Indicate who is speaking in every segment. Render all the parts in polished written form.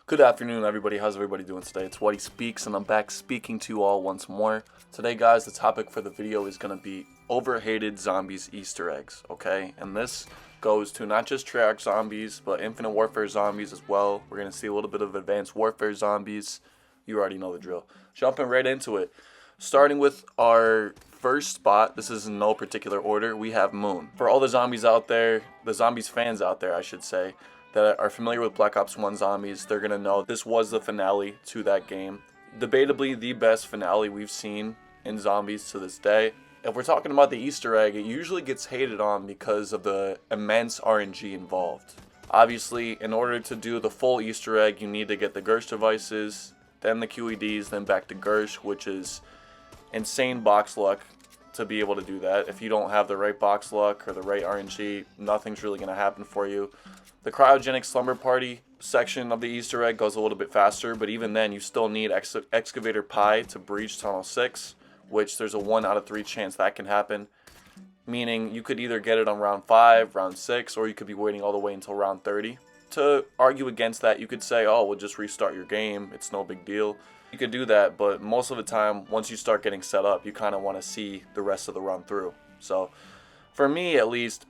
Speaker 1: Good afternoon, everybody. How's everybody doing today? It's Whitey Speaks, and I'm back speaking to you all once more. Today, guys, the topic for the video is going to be overhated zombies Easter eggs, okay? And this goes to not just Treyarch zombies, but Infinite Warfare zombies as well. We're going to see a little bit of Advanced Warfare zombies. You already know the drill. Jumping right into it. Starting with our first spot, this is in no particular order, we have Moon. For all the zombies out there, the zombies fans out there, I should say, that are familiar with Black Ops 1 zombies, they're going to know this was the finale to that game. Debatably the best finale we've seen in zombies to this day. If we're talking about the Easter egg, it usually gets hated on because of the immense RNG involved. Obviously, in order to do the full Easter egg, you need to get the Gersh devices, then the QEDs, then back to Gersh, which is insane box luck to be able to do that. If you don't have the right box luck or the right RNG, nothing's really going to happen for you. The cryogenic slumber party section of the Easter egg goes a little bit faster, but even then you still need excavator pi to breach tunnel 6, which there's a 1 out of 3 chance that can happen, meaning you could either get it on round 5, round 6, or you could be waiting all the way until round 30. To argue against that, you could say, oh, we'll just restart your game, it's no big deal. You could do that, but most of the time, once you start getting set up, you kind of want to see the rest of the run through. So, for me at least,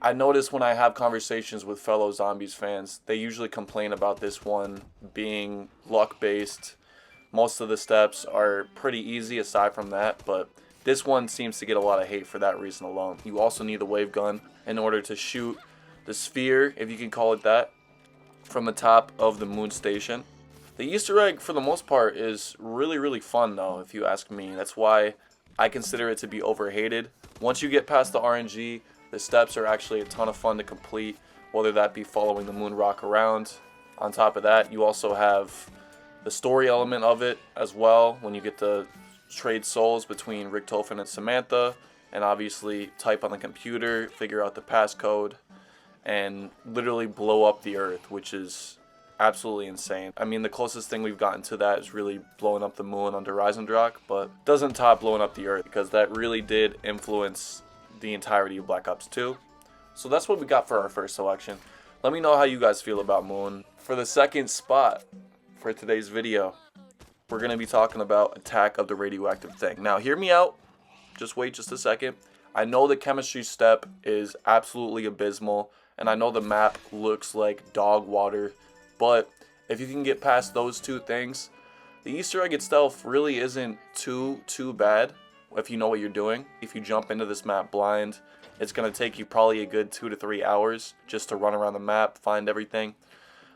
Speaker 1: I notice when I have conversations with fellow zombies fans, they usually complain about this one being luck-based. Most of the steps are pretty easy aside from that, but this one seems to get a lot of hate for that reason alone. You also need the wave gun in order to shoot the sphere, if you can call it that, from the top of the moon station. The Easter egg, for the most part, is really fun, though, if you ask me. That's why I consider it to be overhated. Once you get past the RNG, the steps are actually a ton of fun to complete, whether that be following the moon rock around. On top of that, you also have the story element of it as well, when you get to trade souls between Richtofen and Samantha, and obviously type on the computer, figure out the passcode, and literally blow up the earth, which is absolutely insane. I mean, the closest thing we've gotten to that is really blowing up the moon under Reisendrock, but doesn't top blowing up the earth, because that really did influence the entirety of Black Ops 2. So that's what we got for our first selection. Let me know how you guys feel about Moon. For the second spot for today's video, we're going to be talking about Attack of the Radioactive Thing. Now, hear me out. Just wait just a second. I know the chemistry step is absolutely abysmal, and I know the map looks like dog water, but if you can get past those two things, the Easter egg itself really isn't too bad if you know what you're doing. If you jump into this map blind, it's going to take you probably a good 2 to 3 hours just to run around the map, find everything.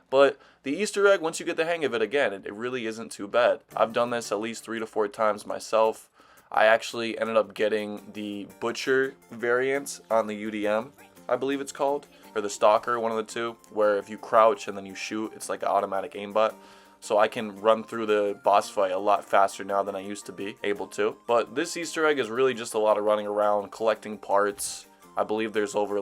Speaker 1: But the Easter egg, once you get the hang of it, again, it really isn't too bad. I've done this at least 3 to 4 times myself. I actually ended up getting the Butcher variant on the UDM, I believe it's called, or the Stalker, one of the two, where if you crouch and then you shoot, it's like an automatic aimbot. So I can run through the boss fight a lot faster now than I used to be able to. But this Easter egg is really just a lot of running around, collecting parts. I believe there's over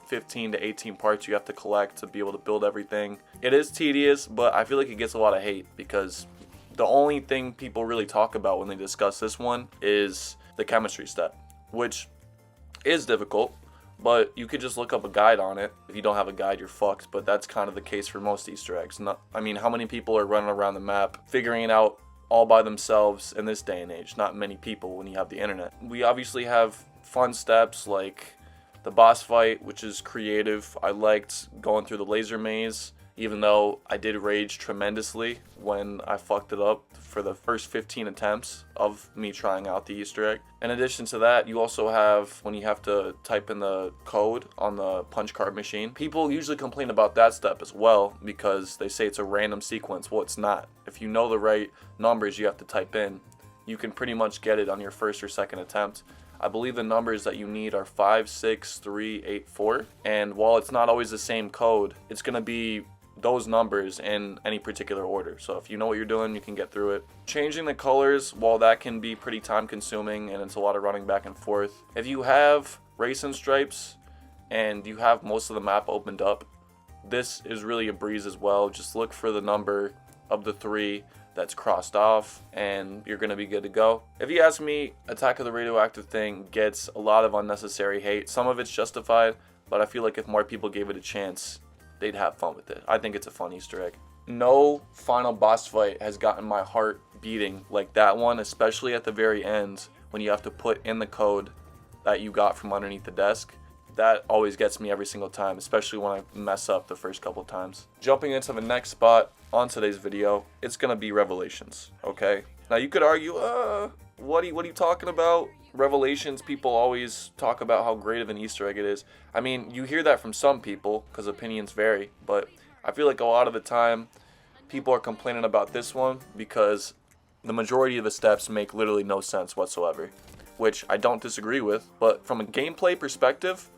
Speaker 1: 15 to 18 parts you have to collect to be able to build everything. It is tedious, but I feel like it gets a lot of hate because the only thing people really talk about when they discuss this one is the chemistry step, which is difficult. But you could just look up a guide on it. If you don't have a guide, you're fucked. But that's kind of the case for most Easter eggs. I mean, how many people are running around the map figuring it out all by themselves in this day and age? Not many people when you have the internet. We obviously have fun steps like the boss fight, which is creative. I liked going through the laser maze, even though I did rage tremendously when I fucked it up for the first 15 attempts of me trying out the Easter egg. In addition to that, you also have when you have to type in the code on the punch card machine. People usually complain about that step as well because they say it's a random sequence. Well, it's not. If you know the right numbers you have to type in, you can pretty much get it on your first or second attempt. I believe the numbers that you need are 5, 6, 3, 8, 4. And while it's not always the same code, it's going to be those numbers in any particular order. So if you know what you're doing, you can get through it. Changing the colors, while that can be pretty time consuming and it's a lot of running back and forth, if you have racing stripes and you have most of the map opened up, this is really a breeze as well. Just look for the number of the 3 that's crossed off and you're gonna be good to go. If you ask me, Attack of the Radioactive Thing gets a lot of unnecessary hate. Some of it's justified, but I feel like if more people gave it a chance, they'd have fun with it. I think it's a fun Easter egg. no final boss fight has gotten my heart beating like that one, especially at the very end when you have to put in the code that you got from underneath the desk. That always gets me every single time, especially when I mess up the first couple times. Jumping into the next spot on today's video, it's gonna be Revelations, okay? Now you could argue, what are you talking about? Revelations, people always talk about how great of an Easter egg it is. I mean, you hear that from some people, because opinions vary, but I feel like a lot of the time, people are complaining about this one because the majority of the steps make literally no sense whatsoever, which I don't disagree with, but from a gameplay perspective,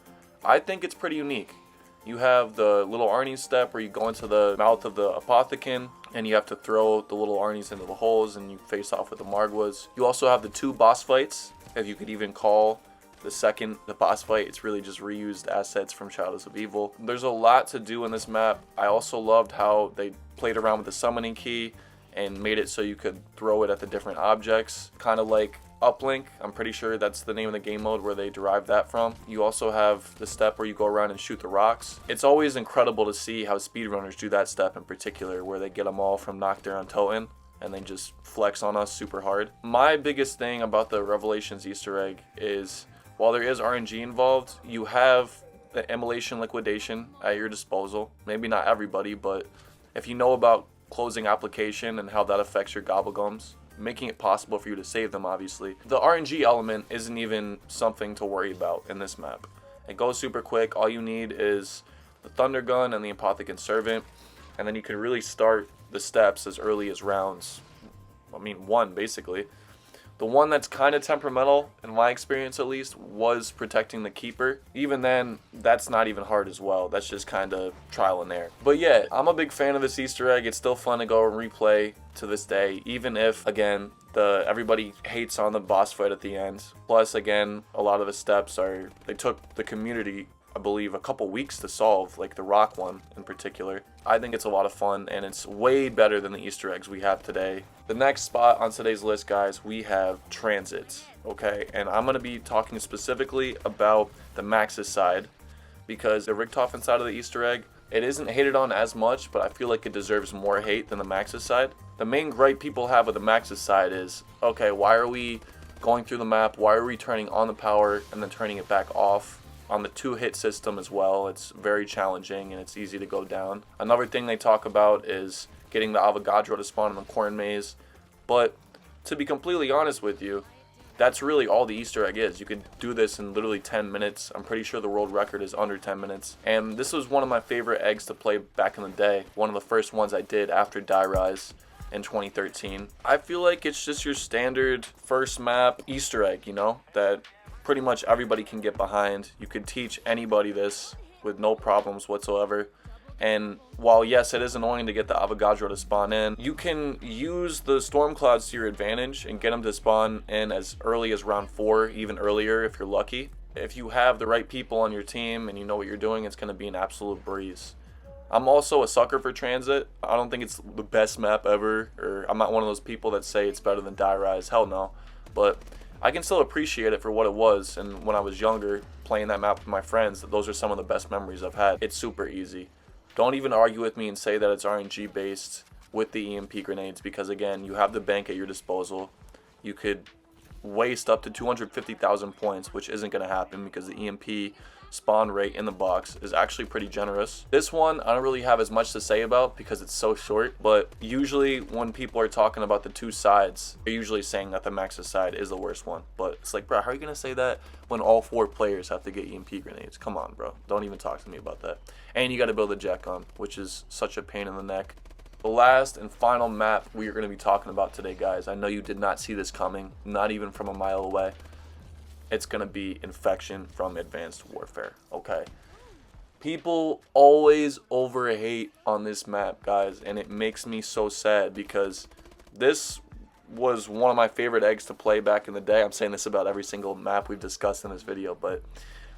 Speaker 1: I think it's pretty unique. You have the little Arnie step where you go into the mouth of the Apothecon and you have to throw the little Arnies into the holes and you face off with the Margwas. You also have the 2 boss fights, if you could even call the boss fight. It's really just reused assets from Shadows of Evil. There's a lot to do in this map. I also loved how they played around with the summoning key and made it so you could throw it at the different objects, kind of like Uplink. I'm pretty sure that's the name of the game mode where they derived that from. You also have the step where you go around and shoot the rocks. It's always incredible to see how speedrunners do that step in particular, where they get them all from Nocturne on Toten and they just flex on us super hard. My biggest thing about the Revelations Easter egg is, while there is RNG involved, you have the immolation liquidation at your disposal. Maybe not everybody, but if you know about closing application and how that affects your gobblegums, making it possible for you to save them, obviously. The RNG element isn't even something to worry about in this map. It goes super quick. All you need is the Thunder Gun and the Apothecon Servant, and then you can really start the steps as early as rounds, 1 basically. The one that's kind of temperamental, in my experience at least, was protecting the Keeper. Even then, that's not even hard as well. That's just kind of trial and error. But yeah, I'm a big fan of this Easter egg. It's still fun to go and replay to this day, even if, again, everybody hates on the boss fight at the end. Plus, again, a lot of the steps they took the community, I believe, a couple weeks to solve, like the rock one in particular. I think it's a lot of fun, and it's way better than the Easter eggs we have today. The next spot on today's list, guys, we have transits, okay? And I'm going to be talking specifically about the Maxis side, because the Richtofen side of the Easter egg, it isn't hated on as much, but I feel like it deserves more hate than the Maxis side. The main gripe people have with the Maxis side is, okay, why are we going through the map? Why are we turning on the power and then turning it back off? On the 2-hit system as well, it's very challenging and it's easy to go down. Another thing they talk about is getting the Avogadro to spawn in the corn maze, but to be completely honest with you, that's really all the Easter egg is. You could do this in literally 10 minutes. I'm pretty sure the world record is under 10 minutes. And this was one of my favorite eggs to play back in the day. One of the first ones I did after Die Rise in 2013. I feel like it's just your standard first map Easter egg, that pretty much everybody can get behind. You could teach anybody this with no problems whatsoever. And while yes, it is annoying to get the Avogadro to spawn in, you can use the storm clouds to your advantage and get them to spawn in as early as round 4, even earlier if you're lucky. If you have the right people on your team and you know what you're doing, it's going to be an absolute breeze. I'm also a sucker for Transit. I don't think it's the best map ever, or I'm not one of those people that say it's better than Die Rise. Hell no. But I can still appreciate it for what it was, and when I was younger, playing that map with my friends, those are some of the best memories I've had. It's super easy. Don't even argue with me and say that it's RNG based with the EMP grenades, because again, you have the bank at your disposal. You could waste up to 250,000 points, which isn't going to happen because the EMP spawn rate in the box is actually pretty generous. This one I don't really have as much to say about because it's so short, but usually when people are talking about the 2 sides, they're usually saying that the Maxis side is the worst one. But it's like, bro, how are you gonna say that when all 4 players have to get EMP grenades? Come on, bro, don't even talk to me about that. And you got to build a jet gun, which is such a pain in the neck. The last and final map we are going to be talking about today, guys, I know you did not see this coming, not even from a mile away. It's going to be Infection from Advanced Warfare, okay? People always overhate on this map, guys, and it makes me so sad because this was one of my favorite eggs to play back in the day. I'm saying this about every single map we've discussed in this video, but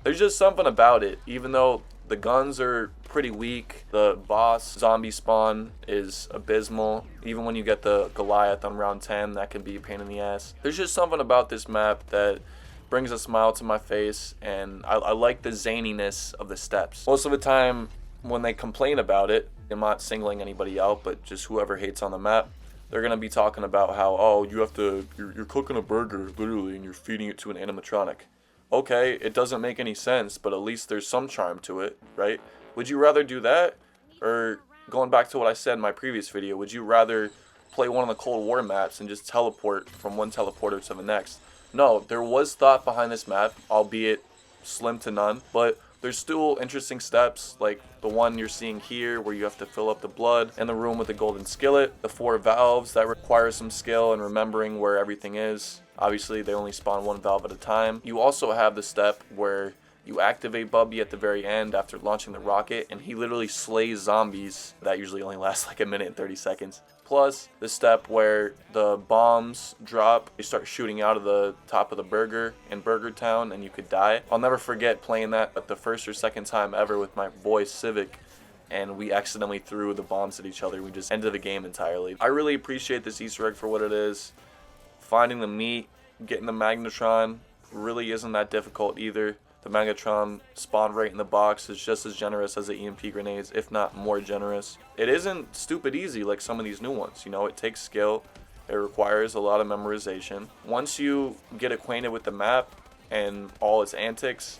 Speaker 1: there's just something about it. Even though the guns are pretty weak, the boss zombie spawn is abysmal. Even when you get the Goliath on round 10, that can be a pain in the ass. There's just something about this map that brings a smile to my face, and I like the zaniness of the steps. Most of the time when they complain about it, I'm not singling anybody out, but just whoever hates on the map, they're going to be talking about how, oh, you're cooking a burger, literally, and you're feeding it to an animatronic. Okay, it doesn't make any sense, but at least there's some charm to it, right? Would you rather do that? Or, going back to what I said in my previous video, would you rather play one of the Cold War maps and just teleport from one teleporter to the next? No, there was thought behind this map, albeit slim to none, but there's still interesting steps, like the one you're seeing here where you have to fill up the blood, and the room with the golden skillet, the 4 valves that require some skill and remembering where everything is. Obviously, they only spawn 1 valve at a time. You also have the step where you activate Bubby at the very end after launching the rocket, and he literally slays zombies. That usually only lasts like a minute and 30 seconds. Plus, the step where the bombs drop, you start shooting out of the top of the burger in Burger Town, and you could die. I'll never forget playing that at the first or second time ever with my boy Civic, and we accidentally threw the bombs at each other. We just ended the game entirely. I really appreciate this Easter egg for what it is. Finding the meat, getting the Magnetron really isn't that difficult either. The Magnetron spawn rate in the box is just as generous as the EMP grenades, if not more generous. It isn't stupid easy like some of these new ones. You know, it takes skill. It requires a lot of memorization. Once you get acquainted with the map and all its antics,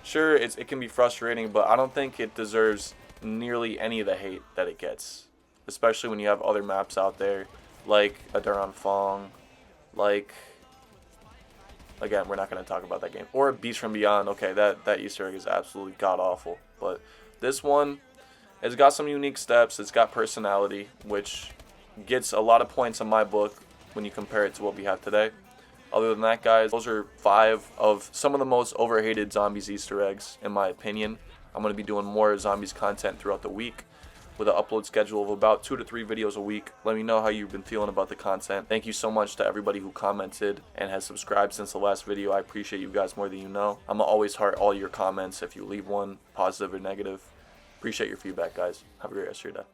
Speaker 1: sure, it can be frustrating, but I don't think it deserves nearly any of the hate that it gets. Especially when you have other maps out there, like a Duran Fong, like... Again, we're not going to talk about that game. Or Beast from Beyond. Okay, that Easter egg is absolutely god-awful. But this one, it's got some unique steps. It's got personality, which gets a lot of points in my book when you compare it to what we have today. Other than that, guys, those are 5 of some of the most overhated Zombies Easter eggs, in my opinion. I'm going to be doing more Zombies content throughout the week, with an upload schedule of about 2 to 3 videos a week. Let me know how you've been feeling about the content. Thank you so much to everybody who commented and has subscribed since the last video. I appreciate you guys more than you know. I'm gonna always heart all your comments if you leave one, positive or negative. Appreciate your feedback, guys. Have a great rest of your day.